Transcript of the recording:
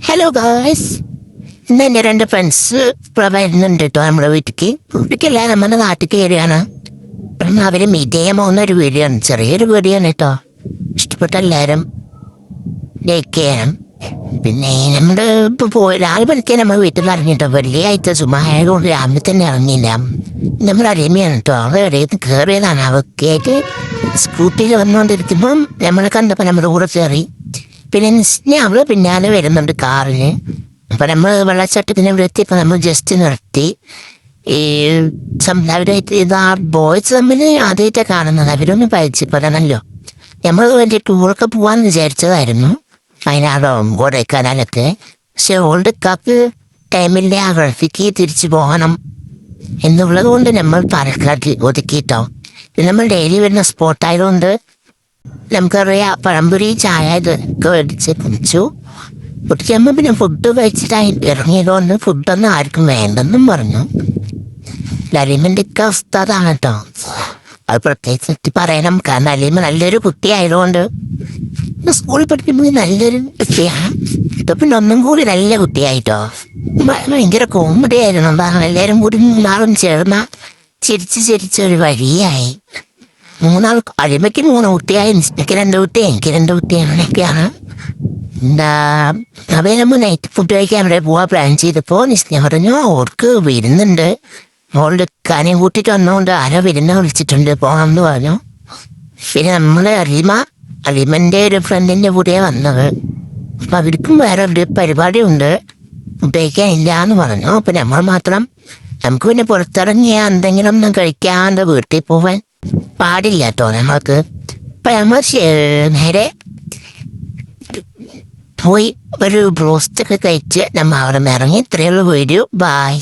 Hello guys, ഇന്ന് എൻ്റെ 2 friends ഇവിടെ വരുന്നുണ്ട് കേട്ടോ നമ്മുടെ വീട്ടിലേക്കല്ല നമ്മുടെ നാട്ടിൽ കയറിയാണ്. അപ്പം അവർ മീറ്റ് ചെയ്യാൻ പോകുന്ന ഒരു വീഡിയോ ആണ്, ചെറിയൊരു വീഡിയോ ആണ് കേട്ടോ. ഇഷ്ടപ്പെട്ട എല്ലാവരും ലൈക്ക് ചെയ്യണം. പിന്നെ നമ്മൾ ഇപ്പോൾ രാവിലെ പഠിക്കാൻ നമ്മൾ വീട്ടിൽ നിന്ന് ഇറങ്ങിട്ടോ. വെള്ളിയാഴ്ച സുമായതുകൊണ്ട് രാവിലെ തന്നെ ഇറങ്ങിയില്ല. നമ്മൾ അടിമയാണ് കേട്ടോ. അവൾ ഇടയിൽ കയറിയതാണ്. അവൾക്കായിട്ട് സ്കൂട്ടിയിൽ വന്നുകൊണ്ടിരിക്കുമ്പം നമ്മളെ കണ്ടപ്പോൾ നമ്മുടെ കൂടെ കയറി. പിന്നെ അവള് പിന്നാലെ വരുന്നുണ്ട് കാറിന്. അപ്പൊ നമ്മൾ വെള്ളച്ചാട്ടത്തിന് ഇവിടെ എത്തിയപ്പോൾ നമ്മൾ ജസ്റ്റ് നിർത്തി. ഈ അവരായിട്ട് ഇതാ ബോയ്സ് തമ്മിൽ ആദ്യമായിട്ടാണ് കാണുന്നത്. അവരൊന്നും പരിചയപ്പെടണമല്ലോ. നമ്മൾ വേണ്ടി ടൂറൊക്കെ പോകാമെന്ന് വിചാരിച്ചതായിരുന്നു, വയനാടോ കൊടൈക്കനാലൊക്കെ. പക്ഷെ ഓൾഡ് കപ്പ് ടൈമിൻ്റെ ആ ഗൾഫിക്ക് തിരിച്ചു പോകണം എന്നുള്ളത് കൊണ്ട് നമ്മൾ പാലക്കാട് ഒതുക്കിയിട്ടോ. നമ്മൾ ഡെയിലി വരുന്ന സ്പോട്ടായതുകൊണ്ട് നമുക്കറിയാം പഴംപൊരി ചായ ഇതൊക്കെ മേടിച്ച് കുടിച്ചു. കുടിക്കുമ്പോൾ പിന്നെ ഫുഡ് കഴിച്ചിട്ടായി ഇറങ്ങിയതുകൊണ്ട് ഫുഡൊന്നും ആർക്കും വേണ്ടെന്നും പറഞ്ഞു. ലലിമൻ്റെ ഒക്കെ അവസ്ഥ അതാണ് കേട്ടോ. അത് പ്രത്യേകിച്ച് പറയണം, കാരണം ലലിമ നല്ലൊരു കുട്ടിയായതുകൊണ്ട് സ്കൂളിൽ പഠിക്കുമ്പോൾ നല്ലൊരു കുട്ടിയാണ്. ഇപ്പൊ പിന്നെ ഒന്നും കൂടി നല്ല കുട്ടിയായിട്ടോ. ഭയങ്കര കോമഡി ആയിരുന്നു. എന്താണ് എല്ലാവരും കൂടി 3 ചേർന്ന ചിരിച്ചൊരു വഴിയായി. 3 അടിമയ്ക്ക് 3 കുട്ടിയായി, എനിക്ക് 2 കുട്ടി, എനിക്ക് 2 കുട്ടി, അങ്ങനെയൊക്കെയാണ്. അവരെ നമ്മൾ നൈറ്റ് ഫുഡ് കഴിക്കാൻ അവിടെ പോവാൻ പ്ലാൻ ചെയ്തപ്പോൾ നിസ്ന പറഞ്ഞു ഓർക്ക് വരുന്നുണ്ട്, മോളുടെ കാര്യം കൂട്ടിയിട്ട് വന്നുകൊണ്ട് ആരോ വരുന്ന വിളിച്ചിട്ടുണ്ട്, പോകണമെന്ന് പറഞ്ഞു. പിന്നെ നമ്മൾ അലിമൻ്റെ ഒരു ഫ്രണ്ടിൻ്റെ കൂടെയാണ് വന്നത്. അപ്പം അവർക്കും വേറെ ഒരു പരിപാടി ഉണ്ട്, ഫുഡ് കഴിക്കാൻ ഇല്ല എന്ന് പറഞ്ഞു. അപ്പം നമ്മൾ മാത്രം, നമുക്ക് പിന്നെ പുറത്തിറങ്ങിയാൽ എന്തെങ്കിലും ഒന്നും കഴിക്കാണ്ട് വീട്ടിൽ പോവാൻ പാടില്ല കേട്ടോ നമ്മൾക്ക്. അപ്പം നമ്മൾ നേരെ പോയി ഒരു ബ്രോസ്റ്റൊക്കെ കഴിച്ച് നമ്മൾ അവിടെ നിന്ന് ഇറങ്ങി. ഇത്രയുള്ള വീഡിയോ. ബായ്.